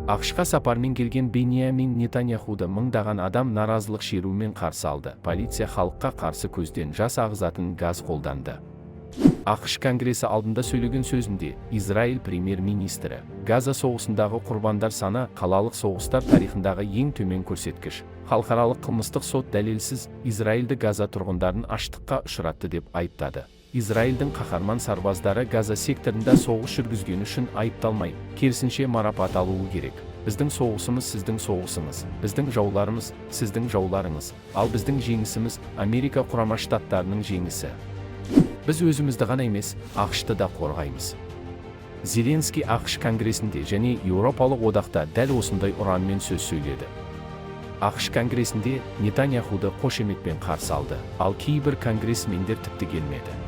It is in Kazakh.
ақш-қа сапармен келген Беньямин Нетаньяхуды мыңдаған адам наразылық шеруімен қарсы алды. Полиция халыққа қарсы көзден жас ағызатын газ қолданды. ақш конгресі алдында сөйлеген сөзінде Израиль премьер-министрі Газа соғысындағы құрбандар саны қалалық соғыстар тарихындағы ең төмен көрсеткіш. Халықаралық қылмыстық сот дәлелсіз Израильді Газа тұрғындарын аштыққа ұшыратты деп айыптады. Израильдің қаһарман сарбаздары Газа секторында соғыс жүргізгені үшін айыпталмай, керісінше марапат алуы керек. Біздің соғысымыз сіздің соғысыңыз, біздің жауларымыз сіздің жауларыңыз, ал біздің жеңісіміз Америка құрама штаттарының жеңісі. Біз өзімізді ғана емес, ақшты да қорғаймыз. Зеленский ақш конгресінде және Еуропалық одақта дәл осындай ұранмен сөз сөйледі. ақш конгресінде Нетаньяхуды қошеметпен қарсы алды, ал кейбір конгрессмендер тіпті келмеді.